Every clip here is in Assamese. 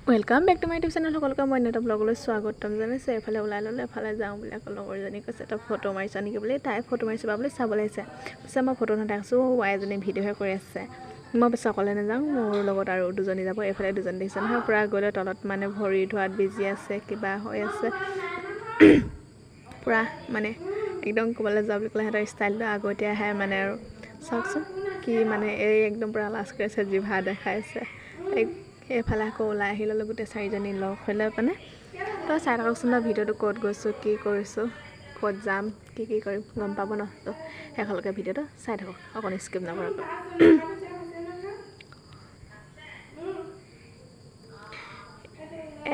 Welcome back to my YouTube channel. সকলোকে মই এটা ব্লগলৈ স্বাগতম জনাইছোঁ। এফালে ওলাই ল'লোঁ, এফালে যাওঁ বুলি আকৌ লগৰজনী কৈছে তই ফটো মাৰিছ নেকি বুলি। তাই ফটো মাৰিছোঁ বা বুলি চাবলৈ আহিছে। পিছে মই ফটো নাথাকিছোঁ, এজনী ভিডিঅ'হে কৰি আছে। মই পিছে অকলে নাযাওঁ, মোৰ লগত আৰু দুজনী যাব। এইফালে দুজনী দেখিছে নহয়, পূৰা গ'লে তলত মানে ভৰি ধোৱাত বিজি আছে, কিবা হৈ আছে পূৰা মানে একদম ক'বলৈ যোৱা বুলি ক'লে সিহঁতৰ ষ্টাইলটো আগতীয়াহে মানে আৰু চাওকচোন কি মানে এই একদম পূৰা লাজ কৰিছে, জিভা দেখাইছে। এইফালে আকৌ ওলাই আহি ল'লোঁ, গোটেই চাৰিজনী লগ হ'লে মানে তই চাই থাককচোন ন ভিডিঅ'টো, ক'ত গৈছোঁ, কি কৰিছোঁ, ক'ত যাম, কি কৰিম গম পাব ন। তো শেষলৈকে ভিডিঅ'টো চাই থাকক, অকণ স্কিপ নকৰাকৈ।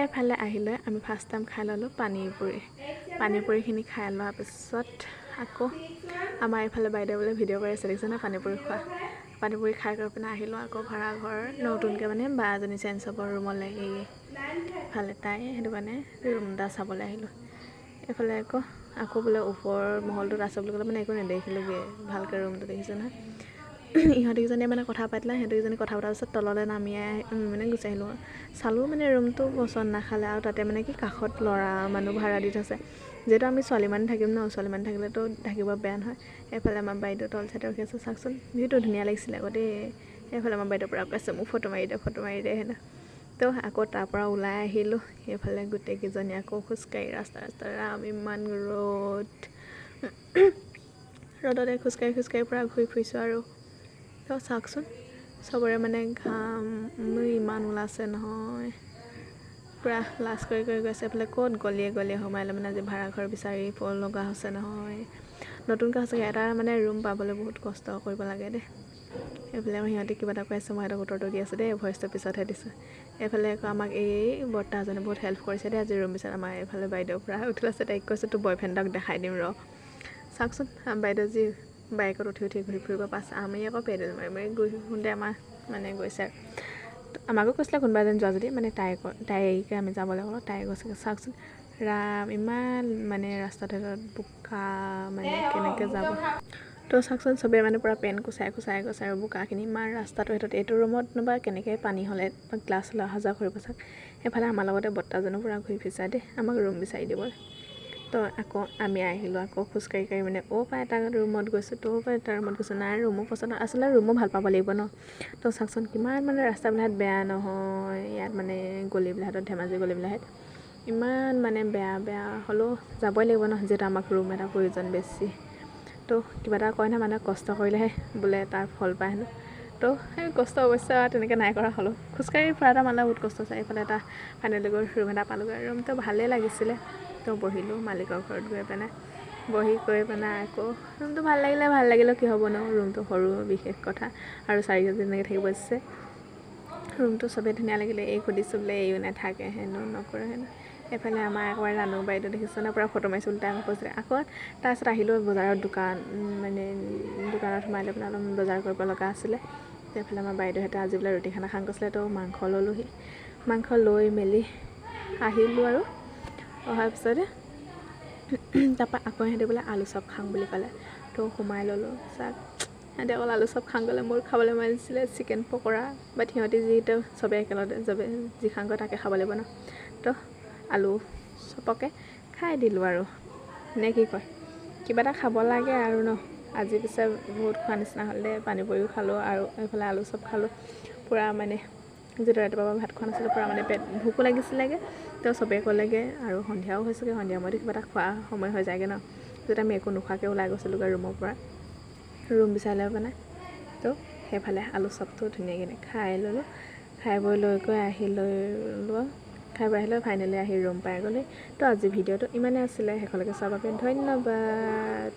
এইফালে আহিলৈ আমি ফাৰ্ষ্ট টাইম খাই ল'লোঁ পানীপুৰিখিনি খাই লোৱাৰ পিছত আকৌ আমাৰ এইফালে বাইদেউ বোলে ভিডিঅ' কৰি আছে, দেখিছে ন পানীপুৰি খোৱা। পানীপুৰি খাই কৰি পিনে আহিলোঁ আকৌ ভাড়াঘৰ নতুনকৈ মানে বা এজনী চেঞ্জ হ'ব ৰুমলৈ। এইফালে তাই সেইটো কাৰণে ৰুম এটা চাবলৈ আহিলোঁ। এইফালে আকৌ বোলে ওপৰৰ মহলটোত আছে বুলি ক'লে মানে একো নেদেখিলোঁগৈ, ভালকৈ ৰুমটো দেখিছে নহয়। ইহঁতকেইজনীয়ে মানে কথা পাতিলে, সিহঁতকেইজনী কথা পতাৰ পিছত তললৈ নামি মানে গুচি আহিলোঁ। চালোঁ মানে ৰুমটো পচন্দ নাখালে, আৰু তাতে মানে কি কাষত ল'ৰা মানুহ ভাড়া দি থৈছে। যিহেতু আমি ছোৱালী মানুহ থাকিম ন, ছোৱালী মানুহ থাকিলেতো থাকিব বেয়া নহয়। এইফালে আমাৰ বাইদেউ তল চাইডে ৰখি আছে, চাওকচোন ভিউটো ধুনীয়া লাগিছিলে আকৌ দেই। এইফালে আমাৰ বাইদেউৰ পৰা কৈছে মোক ফটো মাৰি দে হেনো। তো আকৌ তাৰপৰা ওলাই আহিলোঁ। সেইফালে গোটেইকেইজনী আকৌ খোজকাঢ়ি ৰাস্তা ইমান ৰ'দতে খোজকাঢ়ি পূৰা ঘূৰি ফুৰিছোঁ আৰু। তো চাওকচোন চবৰে মানে ঘাম ইমান ওলাইছে নহয়, পূৰা লাজ কৰি গৈছে। এইফালে ক'ত গলিয়ে সোমাই মানে আজি ভাড়াঘৰ বিচাৰি লগা হৈছে নহয়। নতুনকৈ সঁচাকৈ এটা মানে ৰুম পাবলৈ বহুত কষ্ট কৰিব লাগে দেই। এইফালে সিহঁতে কিবা এটা কৈ আছে, মই সিহঁতক উত্তৰটো দি আছোঁ দেই, ভইচটো পিছতহে দিছোঁ। এইফালে আকৌ আমাক এই বৰ্তাজনে বহুত হেল্প কৰিছে দেই আজি ৰুম বিচাৰ। আমাৰ এইফালে বাইদেউ পূৰা উঠি আছে, তাইক কৈছোঁ তোৰ বয়ফ্ৰেণ্ডক দেখাই দিম ৰ। চাওকচোন বাইদেউ যি বাইকত উঠি ঘূৰি ফুৰিব পাইছে, আমি আকৌ পেডেল মাৰি গৈ শুনতে আমাৰ মানে গৈছে। আমাকো কৈছিলে কোনোবা এজন যোৱা যদি, মানে তাইকে আমি যাবলৈ ক'লোঁ, তাই গৈছে। চাওকচোন ৰাম ইমান মানে ৰাস্তাতে বোকা, মানে কেনেকৈ যাব। তো চাওকচোন চবেই মানে পূৰা পেন কুচাই গৈছে আৰু বোকাখিনি ইমান ৰাস্তাটো সেইটোত। এইটো ৰুমত বা কেনেকৈ পানী হ'লে গ্লাছ লৈ অহা যোৱা কৰিব চাওক। সেইফালে আমাৰ লগতে বৰ্তাজনো পূৰা ঘূৰি ফুৰিছে দেই, আমাক ৰুম বিচাৰি দিব। তো আকৌ আমি আহিলোঁ আকৌ খোজকাঢ়ি মানে পৰা এটা ৰুমত গৈছোঁ, পৰা এটা ৰুমত গৈছোঁ। নাই ৰুমো পচন্দ, আচলতে ৰুমো ভাল পাব লাগিব ন। তো চাওকচোন কিমান মানে ৰাস্তাবিলাক বেয়া নহয় ইয়াত, মানে গলিবিলাকত ধেমাজি গলিবিলাকত ইমান মানে বেয়া হ'লেও যাবই লাগিব ন, যিহেতু আমাক ৰুম এটা প্ৰয়োজন বেছি। তো কিবা এটা কয় নহয়, মানুহে কষ্ট কৰিলেহে বোলে তাৰ ফল পায় হেনো। তো সেই কষ্ট অৱশ্যে তেনেকৈ নাই কৰা, হ'লেও খোজকাঢ়ি ফুৰা এটা মানুহে বহুত কষ্ট আছে। এইফালে এটা ফাইনেলি গৈ ৰুম এটা পালোঁগৈ। ৰুমটো ভালেই লাগিছিলে। তো বহিলোঁ মালিকৰ ঘৰত গৈ পিনে, বহি কৰি পিনে আকৌ ৰুমটো ভাল লাগিলে কি হ'ব ন, ৰুমটো সৰু বিশেষ কথা, আৰু চাৰিজনী তেনেকৈ থাকিব দিছে। ৰুমটো চবেই ধুনীয়া লাগিলে। সুধিছোঁ বোলে এইও নাথাকে হেনো, নকৰে হেনো। এইফালে আমাৰ একেবাৰে ৰাণু বাইদেউ দেখিছোঁ ন, পূৰা ফটো মাৰিছোঁ বুলি তাই আকৌ কৈছিলে। আকৌ তাৰপিছত আহিলোঁ বজাৰত, দোকানত সোমাই লৈ পেলাই অলপ বজাৰ কৰিব লগা আছিলে। এইফালে আমাৰ বাইদেউহঁতে আজি বোলে ৰুটি খানা খাং কৈছিলে, তো মাংস ল'লোঁহি। মাংস লৈ মেলি আহিলোঁ আৰু অহাৰ পিছতে তাৰপৰা আকৌ সিহঁতে বোলে আলু চপ খাং বুলি ক'লে, তো সোমাই ল'লোঁ। সিহঁতে অকল আলু চপ খাং ক'লে, মোৰ খাবলৈ মন আছিলে চিকেন পকৰা, বাট সিহঁতি যিহেতু চবেই একেলগতে যি খাং কয় তাকে খাব লাগিব ন। তো আলু চপকে খাই দিলোঁ আৰু, নে কি কয়, কিবা এটা খাব লাগে আৰু ন। আজি পিছে বহুত খোৱা নিচিনা হ'ল দেই, পানীপুৰিও খালোঁ আৰু এইফালে আলু চপ খালোঁ। পূৰা মানে যিটো ৰাতিপুৱাৰ পৰা ভাত খোৱা নাছিলোঁ, পূৰা মানে ভোকো লাগিছিলেগৈ। তো চবেই ক'লেগৈ আৰু সন্ধিয়াও হৈছেগৈ, সন্ধিয়া সময়তো কিবা এটা খোৱা সময় হৈ যায়গৈ ন। যেতিয়া আমি একো নোখোৱাকৈ ওলাই গৈছিলোঁগৈ ৰুমৰ পৰা, ৰুম বিচাৰি লৈ পেলাই। তো সেইফালে আলু চপটো ধুনীয়াকৈ খাই ল'লোঁ। খাই বৈ লৈ ফাইনেলি আহি ৰুম পাই গ'লে। তো আজি ভিডিঅ'টো ইমানেই আছিলে, শেষলৈকে চোৱাৰ বাবে ধন্যবাদ।